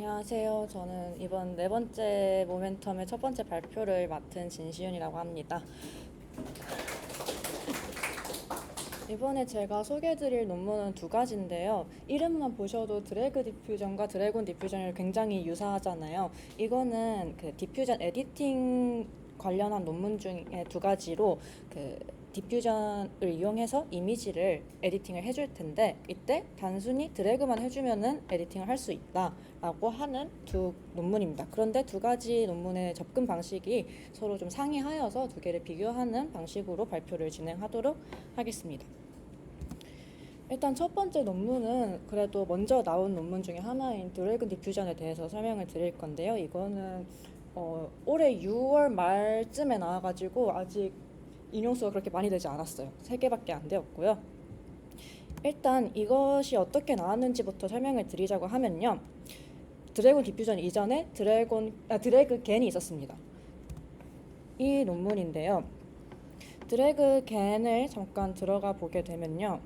안녕하세요. 저는 이번 네 번째 모멘텀의 첫 번째 발표를 맡은 진시윤이라고 합니다. 이번에 제가 소개해드릴 논문은 두 가지인데요. 이름만 보셔도 드래그 디퓨전과 드래곤 디퓨전이 굉장히 유사하잖아요. 이거는 그 디퓨전 에디팅 관련한 논문 중에 두 가지로 그 디퓨전을 이용해서 이미지를 에디팅을 해줄 텐데, 이때 단순히 드래그만 해주면은 에디팅을 할 수 있다라고 하는 두 논문입니다. 그런데 두 가지 논문의 접근 방식이 서로 좀 상이하여서 두 개를 비교하는 방식으로 발표를 진행하도록 하겠습니다. 일단 첫 번째 논문은 그래도 먼저 나온 논문 중에 하나인 드래곤 디퓨전에 대해서 설명을 드릴 건데요. 이거는 올해 6월 말쯤에 나와가지고 아직 인용수가 그렇게 많이 되지 않았어요. 3개밖에 안 되었고요. 일단 이것이 어떻게 나왔는지부터 설명을 드리자고 하면요. 드래곤 디퓨전 이전에 드래그 겐이 있었습니다. 이 논문인데요. 드래그 겐을 잠깐 들어가 보게 되면요.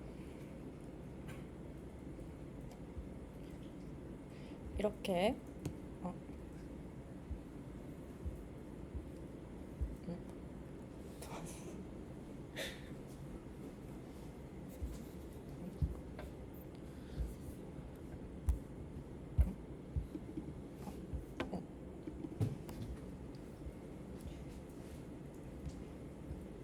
이렇게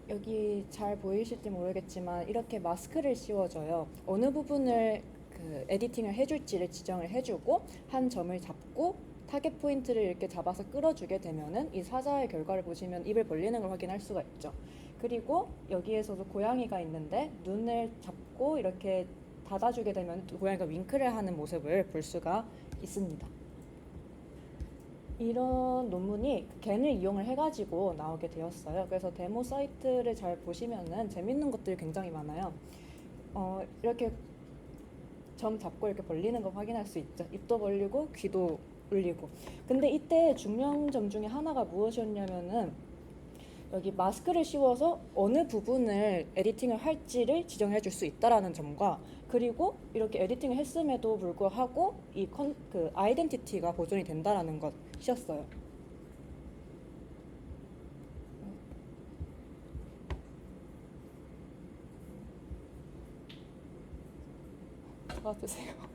여기 잘 보이실지 모르겠지만 이렇게 마스크를 씌워줘요. 어느 부분을 그 에디팅을 해줄지를 지정을 해주고 한 점을 잡고 타겟 포인트를 이렇게 잡아서 끌어주게 되면은 이 사자의 결과를 보시면 입을 벌리는 걸 확인할 수가 있죠. 그리고 여기에서도 고양이가 있는데 눈을 잡고 이렇게 닫아주게 되면 고양이가 윙크를 하는 모습을 볼 수가 있습니다. 이런 논문이 겐을 이용을 해가지고 나오게 되었어요. 그래서 데모 사이트를 잘 보시면은 재밌는 것들이 굉장히 많아요. 이렇게 점 잡고 이렇게 벌리는 거 확인할 수 있죠. 입도 벌리고 귀도 울리고. 근데 이때 중요한 점 중에 하나가 무엇이었냐면은 여기 마스크를 씌워서 어느 부분을 에디팅을 할지를 지정해 줄 수 있다라는 점과, 그리고 이렇게 에디팅을 했음에도 불구하고 그 아이덴티티가 보존이 된다라는 것이었어요. 도와주세요.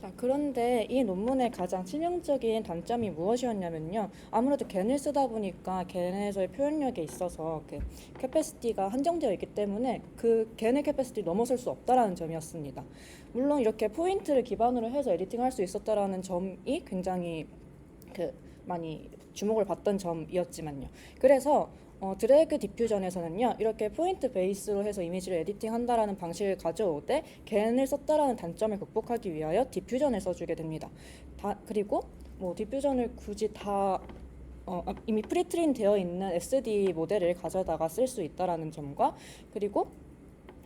자, 그런데 이 논문의 가장 치명적인 단점이 무엇이었냐면요. 아무래도 겐을 쓰다 보니까 겐에서의 표현력에 있어서 그 캐패시티가 한정되어 있기 때문에 그 겐의 캐패시티를 넘어설 수 없다라는 점이었습니다. 물론 이렇게 포인트를 기반으로 해서 에디팅할 수 있었다라는 점이 굉장히 많이 주목을 받던 점이었지만요. 그래서 드래그 디퓨전에서는요, 이렇게 포인트 베이스로 해서 이미지를 에디팅한다라는 방식을 가져오되 겐을 썼다라는 단점을 극복하기 위하여 디퓨전을 써주게 됩니다. 그리고 뭐 디퓨전을 굳이 이미 프리트린 되어 있는 SD 모델을 가져다가 쓸 수 있다라는 점과, 그리고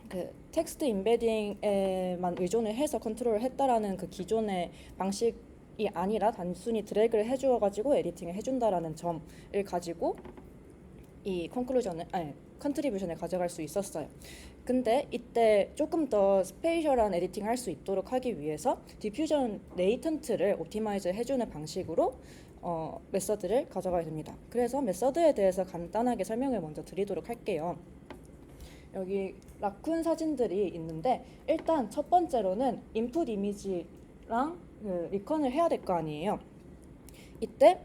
그 텍스트 임베딩에만 의존을 해서 컨트롤을 했다라는 그 기존의 방식이 아니라 단순히 드래그를 해주어가지고 에디팅을 해준다라는 점을 가지고 이 컨트리뷰션을 가져갈 수 있었어요. 근데 이때 조금 더 스페이셜한 에디팅을 할 수 있도록 하기 위해서 디퓨전 레이턴트를 옵티마이즈 해주는 방식으로 메서드를 가져가야 됩니다. 그래서 메서드에 대해서 간단하게 설명을 먼저 드리도록 할게요. 여기 라쿤 사진들이 있는데, 일단 첫 번째로는 인풋 이미지랑 리컨을 해야 될 거 아니에요. 이때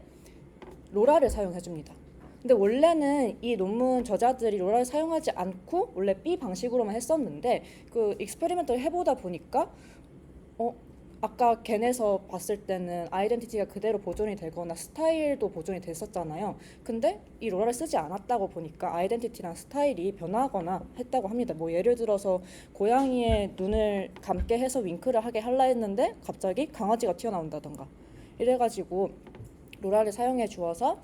로라를 사용해 줍니다. 근데 원래는 이 논문 저자들이 로라를 사용하지 않고 원래 B 방식으로만 했었는데, 그 익스페리멘트를 해보다 보니까 아까 겐에서 봤을 때는 아이덴티티가 그대로 보존이 되거나 스타일도 보존이 됐었잖아요. 근데 이 로라를 쓰지 않았다고 보니까 아이덴티티랑 스타일이 변하거나 했다고 합니다. 뭐 예를 들어서 고양이의 눈을 감게 해서 윙크를 하게 하려 했는데 갑자기 강아지가 튀어나온다던가 이래가지고 로라를 사용해 주어서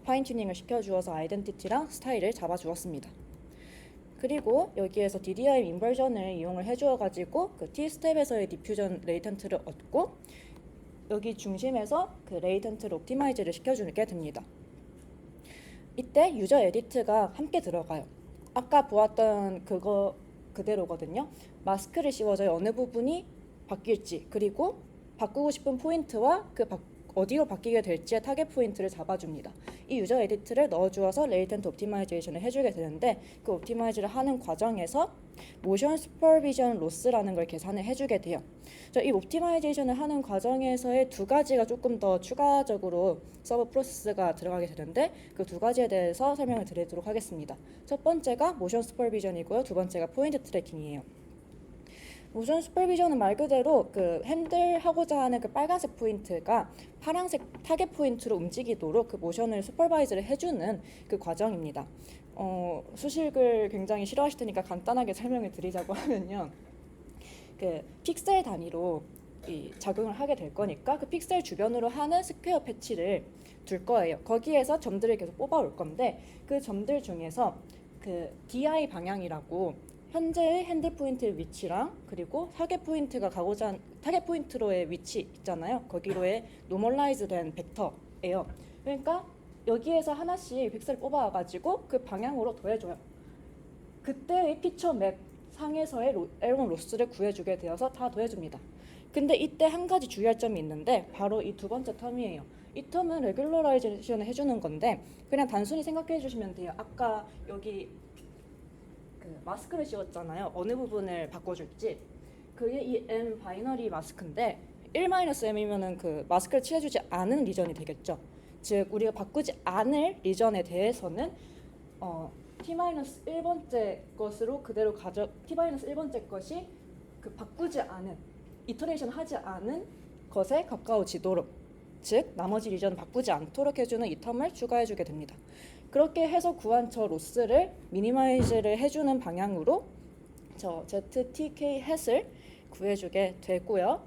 파인 튜닝을 시켜 주어서 아이덴티티랑 스타일을 잡아 주었습니다. 그리고 여기에서 DDIM 인버전을 이용을 해주어가지고 그 T-스텝에서의 디퓨전 레이턴트를 얻고 여기 중심에서 그 레이턴트를 옵티마이즈를 시켜주게 됩니다. 이때 유저 에디트가 함께 들어가요. 아까 보았던 그거 그대로거든요. 마스크를 씌워줘요. 어느 부분이 바뀔지, 그리고 바꾸고 싶은 포인트와 어디로 바뀌게 될지의 타겟 포인트를 잡아줍니다. 이 유저 에디트를 넣어주어서 레이턴트 옵티마이제이션을 해주게 되는데, 그 옵티마이즈를 하는 과정에서 모션 슈퍼비전 로스라는 걸 계산을 해주게 돼요. 이 옵티마이제이션을 하는 과정에서의 두 가지가 조금 더 추가적으로 서브 프로세스가 들어가게 되는데, 그 두 가지에 대해서 설명을 드리도록 하겠습니다. 첫 번째가 모션 슈퍼비전이고요. 두 번째가 포인트 트래킹이에요. 모션 슈퍼비전은 말 그대로 그 핸들하고자 하는 그 빨간색 포인트가 파란색 타겟 포인트로 움직이도록 그 모션을 슈퍼바이즈를 해주는 그 과정입니다. 수식을 굉장히 싫어하실 테니까 간단하게 설명을 드리자고 하면요, 그 픽셀 단위로 작용을 하게 될 거니까 그 픽셀 주변으로 하는 스퀘어 패치를 둘 거예요. 거기에서 점들을 계속 뽑아올 건데, 그 점들 중에서 그 DI 방향이라고 현재의 핸들 포인트의 위치랑 그리고 타겟 포인트가 가고자 타겟 포인트로의 위치 있잖아요. 거기로의 노멀라이즈된 벡터예요. 그러니까 여기에서 하나씩 픽셀을 뽑아가지고 그 방향으로 더해줘요. 그때의 피처 맵 상에서의 에러 로스를 구해주게 되어서 다 더해줍니다. 근데 이때 한 가지 주의할 점이 있는데, 바로 이 두 번째 텀이에요. 이 텀은 레귤러라이제이션을 해주는 건데, 그냥 단순히 생각해 주시면 돼요. 아까 여기 그 마스크를 씌웠잖아요. 어느 부분을 바꿔줄지. 그게 이 M 바이너리 마스크인데 1-M이면은 그 마스크를 칠해주지 않은 리전이 되겠죠. 즉 우리가 바꾸지 않을 리전에 대해서는 T-1번째 것으로 그대로 T-1번째 것이 그 바꾸지 않은, 이터레이션 하지 않은 것에 가까워지도록, 즉 나머지 리전을 바꾸지 않도록 해주는 이 텀을 추가해주게 됩니다. 그렇게 해서 구한 저 로스를 미니마이즈를 해주는 방향으로 저 ZTK 햇을 구해주게 되고요.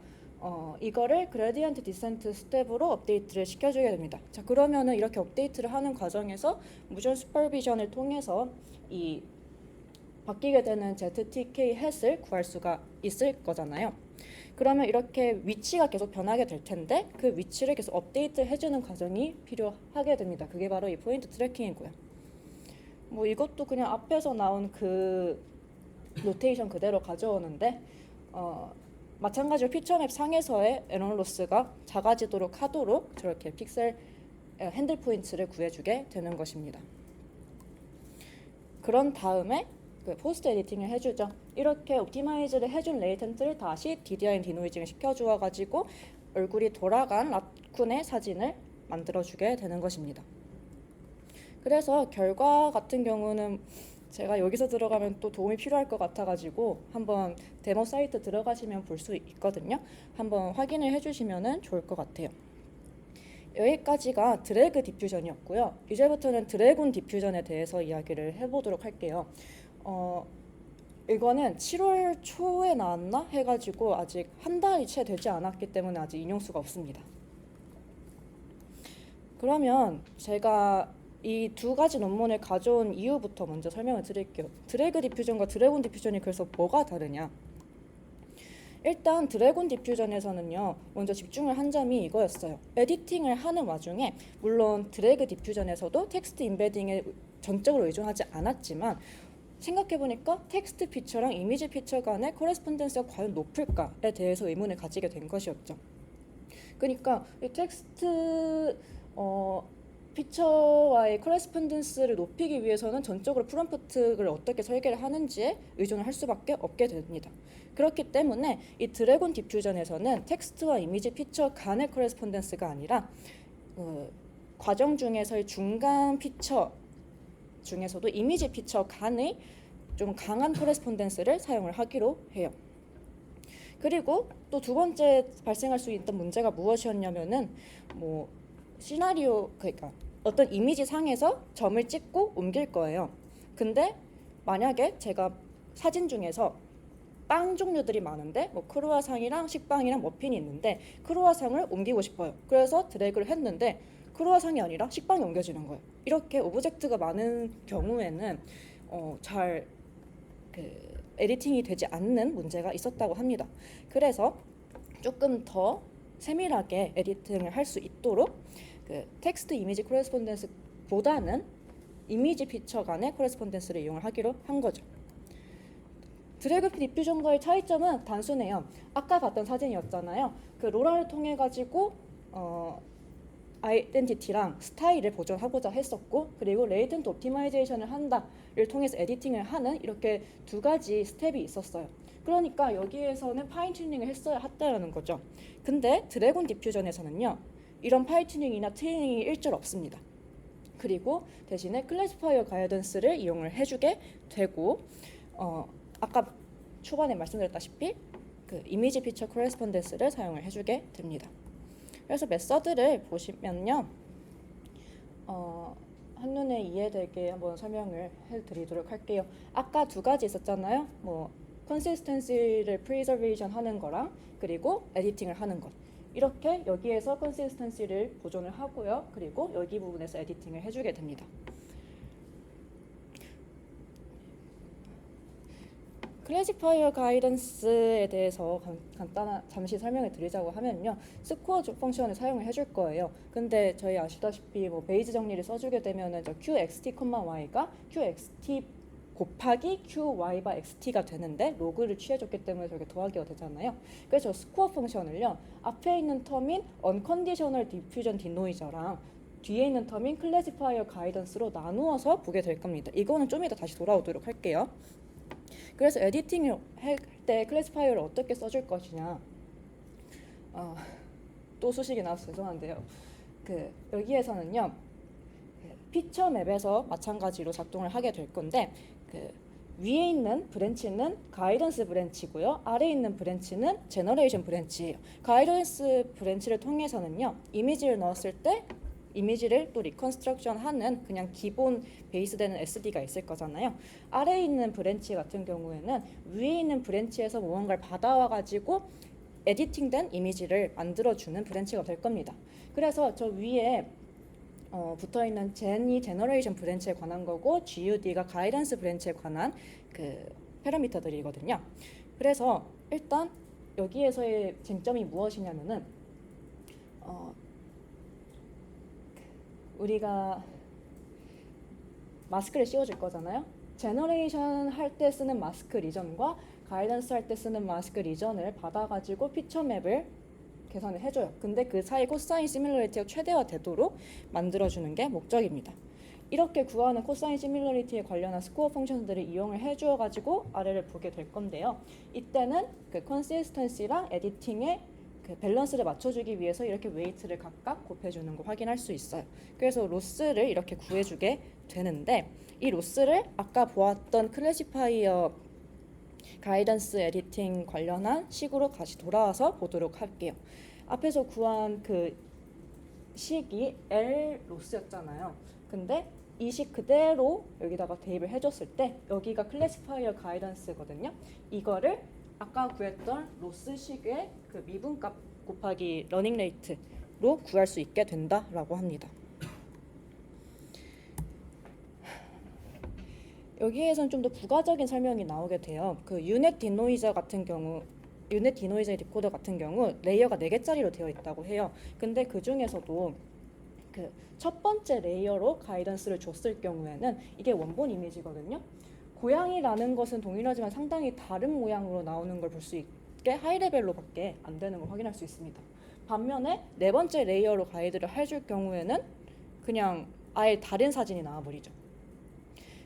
이거를 그레디언트 디센트 스텝으로 업데이트를 시켜주게 됩니다. 자, 그러면은 이렇게 업데이트를 하는 과정에서 모션 슈퍼비전을 통해서 이 바뀌게 되는 ZTK 햇을 구할 수가 있을 거잖아요. 그러면 이렇게 위치가 계속 변하게 될 텐데, 그 위치를 계속 업데이트 해주는 과정이 필요하게 됩니다. 그게 바로 이 포인트 트래킹이고요. 뭐 이것도 그냥 앞에서 나온 그 노테이션 그대로 가져오는데, 마찬가지로 피처맵 상에서의 에러 로스가 작아지도록 하도록 저렇게 픽셀 핸들 포인트를 구해주게 되는 것입니다. 그런 다음에 그 포스트 에디팅을 해주죠. 이렇게 옵티마이즈를 해준 레이턴트를 다시 DDI 디노이징을 시켜주어가지고 얼굴이 돌아간 라쿤의 사진을 만들어주게 되는 것입니다. 그래서 결과 같은 경우는 제가 여기서 들어가면 또 도움이 필요할 것 같아가지고 한번 데모 사이트 들어가시면 볼 수 있거든요. 한번 확인을 해주시면 좋을 것 같아요. 여기까지가 드래그 디퓨전이었고요. 이제부터는 드래곤 디퓨전에 대해서 이야기를 해보도록 할게요. 이거는 7월 초에 나왔나 해가지고 아직 한 달이 채 되지 않았기 때문에 아직 인용수가 없습니다. 그러면 제가 이 두 가지 논문을 가져온 이유부터 먼저 설명을 드릴게요. 드래그 디퓨전과 드래곤 디퓨전이 그래서 뭐가 다르냐? 일단 드래곤 디퓨전에서는요, 먼저 집중을 한 점이 이거였어요. 에디팅을 하는 와중에 물론 드래그 디퓨전에서도 텍스트 인베딩에 전적으로 의존하지 않았지만, 생각해보니까 텍스트 피처랑 이미지 피처 간의 코레스폰던스가 과연 높을까에 대해서 의문을 가지게 된 것이었죠. 그러니까 이 텍스트 피처와의 코레스폰던스를 높이기 위해서는 전적으로 프롬프트를 어떻게 설계를 하는지에 의존을 할 수밖에 없게 됩니다. 그렇기 때문에 이 드래곤 디퓨전에서는 텍스트와 이미지 피처 간의 코레스폰던스가 아니라 과정 중에서의 중간 피처 중에서도 이미지 피처 간의 좀 강한 코레스폰던스를 사용을 하기로 해요. 그리고 또 두 번째 발생할 수 있던 문제가 무엇이었냐면은 뭐 시나리오, 그러니까 어떤 이미지 상에서 점을 찍고 옮길 거예요. 근데 만약에 제가 사진 중에서 빵 종류들이 많은데 뭐 크루아상이랑 식빵이랑 머핀이 있는데 크루아상을 옮기고 싶어요. 그래서 드래그를 했는데 크루아상이 아니라 식빵이 옮겨지는 거예요. 이렇게 오브젝트가 많은 경우에는 잘 에디팅이 되지 않는 문제가 있었다고 합니다. 그래서 조금 더 세밀하게 에디팅을 할 수 있도록 텍스트 이미지 코레스폰던스보다는 이미지 피처 간의 코레스폰던스를 이용을 하기로 한 거죠. 드래그 디퓨전과의 차이점은 단순해요. 아까 봤던 사진이었잖아요. 로라를 통해 가지고 아이덴티티랑 스타일을 보존하고자 했었고, 그리고 레이턴트 옵티마이제이션을 한다를 통해서 에디팅을 하는 이렇게 두 가지 스텝이 있었어요. 그러니까 여기에서는 파인 튜닝을 했어야 했다라는 거죠. 근데 드래곤 디퓨전에서는요, 이런 파인 튜닝이나 트레이닝이 일절 없습니다. 그리고 대신에 클래시파이어 가이던스를 이용을 해주게 되고, 아까 초반에 말씀드렸다시피 이미지 피처 코레스폰던스를 사용을 해주게 됩니다. 그래서 메서드를 보시면요, 한눈에 이해되게 한번 설명을 해드리도록 할게요. 아까 두 가지 있었잖아요. 컨시스턴시를 프리저베이션 하는 거랑 그리고 에디팅을 하는 것. 이렇게 여기에서 컨시스턴시를 보존을 하고요. 그리고 여기 부분에서 에디팅을 해주게 됩니다. 클래시파이어 가이던스에 대해서 잠시 설명을 드리자고 하면요, 스코어 펑션을 사용을 해줄 거예요. 근데 저희 아시다시피 베이즈 정리를 써주게 되면은 qxt, y가 qxt 곱하기 qy바 xt가 되는데 로그를 취해줬기 때문에 저게 더하기가 되잖아요. 그래서 스코어 펑션을요, 앞에 있는 텀인 unconditional diffusion denoiser랑 뒤에 있는 텀인 클래시파이어 가이던스로 나누어서 보게 될 겁니다. 이거는 좀 이따 다시 돌아오도록 할게요. 그래서 에디팅을 할 때 클래시파이어를 어떻게 써줄 것이냐, 또 수식이 나와서 죄송한데요. 여기에서는요, 피처 맵에서 마찬가지로 작동을 하게 될 건데, 위에 있는 브랜치는 가이던스 브랜치고요, 아래에 있는 브랜치는 제너레이션 브랜치예요. 가이던스 브랜치를 통해서는요, 이미지를 넣었을 때 이미지를 또 리컨스트럭션 하는 그냥 기본 베이스되는 SD가 있을 거잖아요. 아래에 있는 브랜치 같은 경우에는 위에 있는 브랜치에서 무언가를 받아와 가지고 에디팅된 이미지를 만들어주는 브랜치가 될 겁니다. 그래서 저 위에 붙어있는 젠이 제너레이션 브랜치에 관한 거고, GUD가 가이던스 브랜치에 관한 패러미터들이거든요. 그래서 일단 여기에서의 쟁점이 무엇이냐면은, 우리가 마스크를 씌워줄 거잖아요. 제너레이션 할 때 쓰는 마스크 리전과 가이던스 할 때 쓰는 마스크 리전을 받아가지고 피처 맵을 계산을 해줘요. 근데 그 사이 코사인 시밀러리티가 최대화되도록 만들어주는 게 목적입니다. 이렇게 구하는 코사인 시밀러리티에 관련한 스코어 펑션들을 이용을 해주어가지고 아래를 보게 될 건데요. 이때는 컨시스턴시랑 에디팅의 밸런스를 맞춰주기 위해서 이렇게 웨이트를 각각 곱해주는 거 확인할 수 있어요. 그래서 로스를 이렇게 구해주게 되는데, 이 로스를 아까 보았던 클래시파이어 가이던스 에디팅 관련한 식으로 다시 돌아와서 보도록 할게요. 앞에서 구한 식이 L 로스였잖아요. 근데 이 식 그대로 여기다가 대입을 해줬을 때 여기가 클래시파이어 가이던스거든요. 이거를 아까 구했던 로스식의 미분값 곱하기 러닝 레이트로 구할 수 있게 된다라고 합니다. 여기에서는 좀 더 부가적인 설명이 나오게 돼요. 유닛 디노이저 같은 경우, 유닛 디노이저 디코더 같은 경우 레이어가 4개짜리로 되어 있다고 해요. 근데 그 중에서도 첫 번째 레이어로 가이던스를 줬을 경우에는 이게 원본 이미지거든요. 고양이라는 것은 동일하지만 상당히 다른 모양으로 나오는 걸 볼 수 있게 하이레벨로밖에 안 되는 걸 확인할 수 있습니다. 반면에 네 번째 레이어로 가이드를 해줄 경우에는 그냥 아예 다른 사진이 나와버리죠.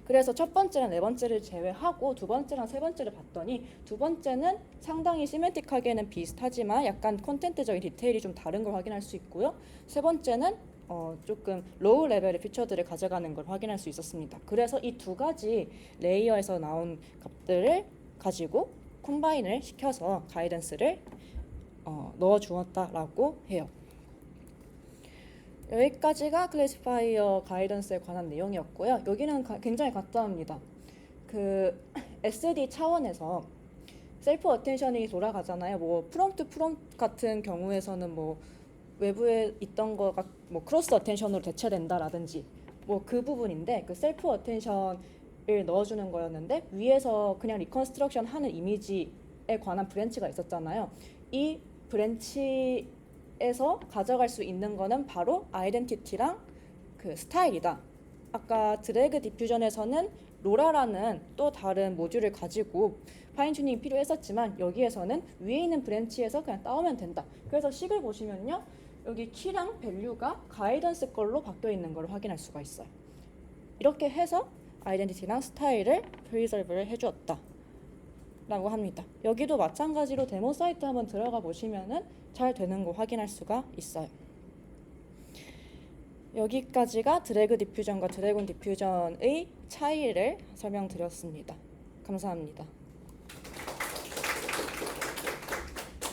그래서 첫 번째랑 네 번째를 제외하고 두 번째랑 세 번째를 봤더니, 두 번째는 상당히 시멘틱하게는 비슷하지만 약간 콘텐츠적인 디테일이 좀 다른 걸 확인할 수 있고요. 세 번째는 조금 로우 레벨의 피처들을 가져가는 걸 확인할 수 있었습니다. 그래서 이 두 가지 레이어에서 나온 값들을 가지고 콤바인을 시켜서 가이던스를 넣어 주었다라고 해요. 여기까지가 클래시파이어 가이던스에 관한 내용이었고요. 여기는 굉장히 간단합니다. SD 차원에서 셀프 어텐셔닝이 돌아가잖아요. 프롬프트 같은 경우에서는 외부에 있던 거가 크로스 어텐션으로 대체된다라든지 그 부분인데, 셀프 어텐션을 넣어주는 거였는데 위에서 그냥 리컨스트럭션 하는 이미지에 관한 브랜치가 있었잖아요. 이 브랜치에서 가져갈 수 있는 거는 바로 아이덴티티랑 그 스타일이다. 아까 드래그 디퓨전에서는 로라라는 또 다른 모듈을 가지고 파인 튜닝이 필요했었지만 여기에서는 위에 있는 브랜치에서 그냥 따오면 된다. 그래서 식을 보시면요. 여기 키랑 밸류가 가이던스 걸로 바뀌어 있는 걸 확인할 수가 있어요. 이렇게 해서 아이덴티티랑 스타일을 프리저브를 해주었다 라고 합니다. 여기도 마찬가지로 데모 사이트 한번 들어가 보시면은 잘 되는 거 확인할 수가 있어요. 여기까지가 드래그 디퓨전과 드래곤 디퓨전의 차이를 설명드렸습니다. 감사합니다.